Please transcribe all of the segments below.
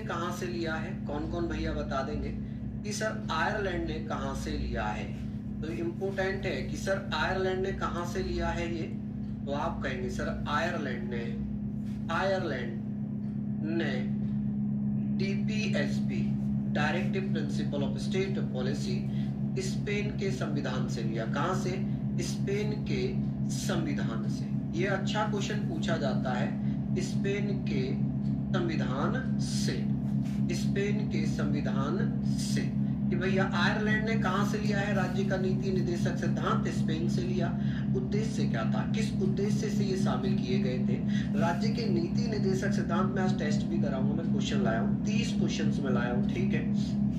कहां से लिया है? कौन कौन भैया बता देंगे कि सर आयरलैंड ने कहां से लिया है? तो इंपोर्टेंट है कि सर आयरलैंड ने कहां से लिया है ये, तो आप कहेंगे सर आयरलैंड ने DPSP directive principle of state policy Spain के संविधान से लिया। कहां से? स्पेन के संविधान से। ये अच्छा क्वेश्चन पूछा जाता है, स्पेन के संविधान से, स्पेन के संविधान से, कि भैया आयरलैंड ने कहां से लिया है राज्य का नीति निर्देशक सिद्धांत? स्पेन से लिया। उद्देश्य क्या था, किस उद्देश्य से ये शामिल किए गए थे? राज्य के नीति निर्देशक सिद्धांत में आज टेस्ट भी कराऊंगा, मैं क्वेश्चन लाया हूँ 30 क्वेश्चंस में लाया हूँ, ठीक है।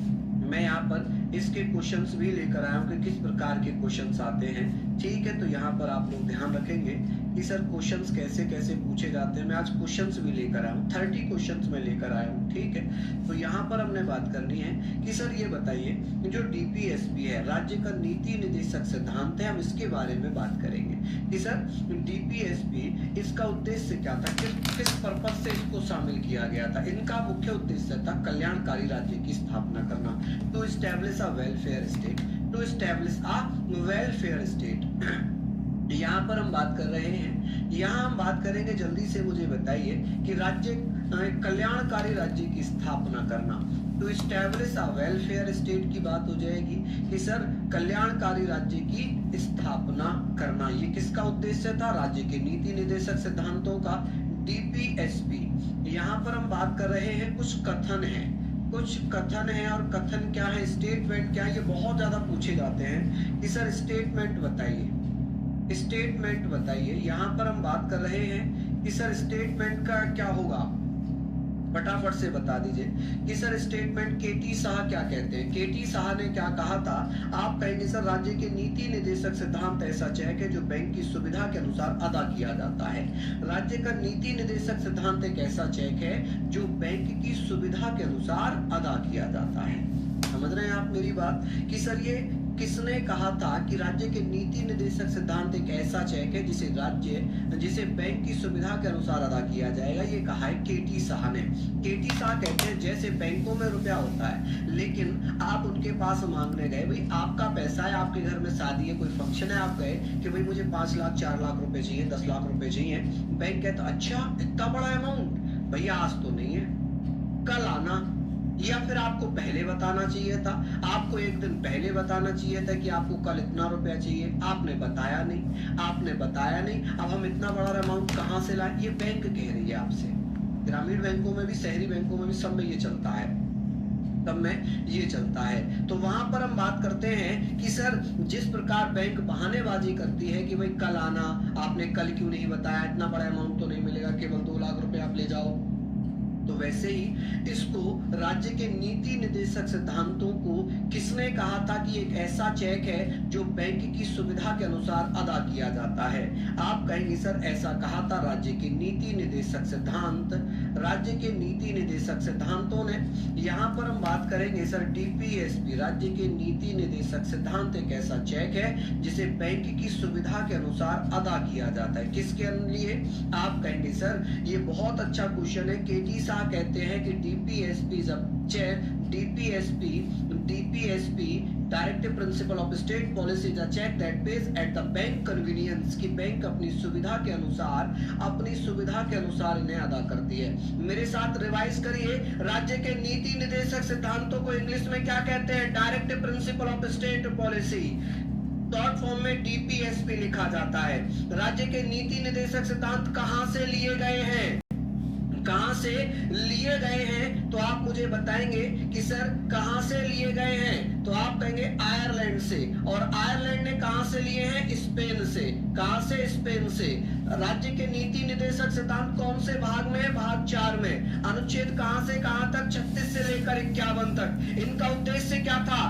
मैं यहाँ पर इसके क्वेश्चंस भी लेकर आया हूँ कि किस प्रकार के क्वेश्चंस आते हैं, ठीक है। तो यहाँ पर आप लोग ध्यान रखेंगे कि सर क्वेश्चंस कैसे कैसे पूछे जाते हैं। मैं आज क्वेश्चंस भी लेकर आया हूँ, 30 क्वेश्चंस में लेकर आया हूँ, ठीक है। तो यहाँ पर हमने बात करनी है कि सर ये बताइए जो डीपीएसपी है राज्य का नीति निर्देशक सिद्धांत है, हम इसके बारे में बात करेंगे कि सर डीपीएसपी इसका उद्देश्य क्या था, किस पर्पज से इसको शामिल किया गया था। इनका मुख्य उद्देश्य था कल्याणकारी राज्य की स्थापना करना, to establish a welfare state, to establish a welfare state. यहाँ पर हम बात कर रहे हैं, यहाँ हम बात करेंगे, जल्दी से मुझे बताइए कि राज्य कल्याणकारी राज्य की स्थापना करना, to establish a welfare state की बात हो जाएगी कि सर कल्याणकारी राज्य की स्थापना करना। ये किसका उद्देश्य था? राज्य के नीति निर्देशक सिद्धांतों का, डीपीएसपी। यहाँ पर हम बात कर रहे हैं, कुछ कथन है, कुछ कथन है, और कथन क्या है, स्टेटमेंट क्या है, ये बहुत ज्यादा पूछे जाते हैं कि सर स्टेटमेंट बताइए, स्टेटमेंट बताइए। यहाँ पर हम बात कर रहे हैं कि सर स्टेटमेंट का क्या होगा, फटाफट से बता दीजिए कि सर स्टेटमेंट केटी शाह क्या कहते हैं। केटी शाह ने क्या कहा था? आप कहेंगे सर राज्य के नीति निर्देशक सिद्धांत ऐसा चेक है जो बैंक की सुविधा के अनुसार अदा किया जाता है। राज्य का नीति निर्देशक सिद्धांत एक ऐसा चेक है जो बैंक की सुविधा के अनुसार अदा किया जाता है। समझ रहे हैं आप मेरी बात कि सर ये किसने कहा था कि राज्य के नीति निर्देशक सिद्धांत एक ऐसा चेक है जिसे बैंक की सुविधा के अनुसार अदा किया जाएगा। ये कहा है केटी शाह ने। केटी शाह कहते हैं जैसे बैंकों में रुपया होता है, लेकिन आप उनके पास मांगने गए, भाई आपका पैसा है, आपके घर में शादी है, कोई फंक्शन है, आप गए कि भाई मुझे 5 लाख 4 लाख रुपए चाहिए, 10 लाख रुपए चाहिए। बैंक कहता अच्छा इतना बड़ा अमाउंट, भैया आज तो नहीं है, कल आना, या फिर आपको पहले बताना चाहिए था, आपको एक दिन पहले बताना चाहिए था कि आपको कल इतना रुपया चाहिए, आपने बताया नहीं, आपने बताया नहीं, अब हम इतना बड़ा अमाउंट कहां से लाएं? ये बैंक कह रही है आपसे। ग्रामीण बैंकों में भी, शहरी बैंकों में भी, सब में ये चलता है, तब में ये चलता है। तो वहां पर हम बात करते हैं कि सर जिस प्रकार बैंक बहानेबाजी करती है कि भाई कल आना, आपने कल क्यों नहीं बताया, इतना बड़ा अमाउंट तो नहीं मिलेगा, केवल 2 लाख रुपए आप ले जाओ, तो वैसे ही इसको राज्य के नीति निर्देशक सिद्धांतों को किसने कहा था कि एक ऐसा चेक है जो बैंक की सुविधा के अनुसार अदा किया जाता है। आप कहेंगे सर ऐसा कहा था राज्य के नीति निर्देशक सिद्धांत, राज्य के नीति निर्देशक सिद्धांतों ने। यहाँ पर हम बात करेंगे सर डीपीएसपी, राज्य के नीति निर्देशक सिद्धांत एक ऐसा चेक है जिसे बैंक की सुविधा के अनुसार अदा किया जाता है। किसके लिए? आप कहेंगे सर ये बहुत अच्छा क्वेश्चन है। केटी शाह कहते हैं कि DPSP directive principle of state policy is a cheque that pays at the bank convenience, की बैंक अपनी सुविधा के अनुसार इन्हें अदा करती है। मेरे साथ रिवाइज करिए, राज्य के नीति निर्देशक सिद्धांतों को इंग्लिश में क्या कहते हैं? Directive principle of state policy, short form में डीपीएसपी लिखा जाता है। राज्य के नीति निर्देशक सिद्धांत कहां से लिए गए हैं? कहां से लिए गए हैं? तो आप मुझे बताएंगे कि सर कहां से लिए गए हैं, तो आप कहेंगे आयरलैंड से। और आयरलैंड ने कहां से लिए हैं? स्पेन से। कहां से? स्पेन से। राज्य के नीति निर्देशक सिद्धांत कौन से भाग में है? भाग 4 में। अनुच्छेद कहां से कहां तक? 36 से लेकर 51 तक। इनका उद्देश्य क्या था?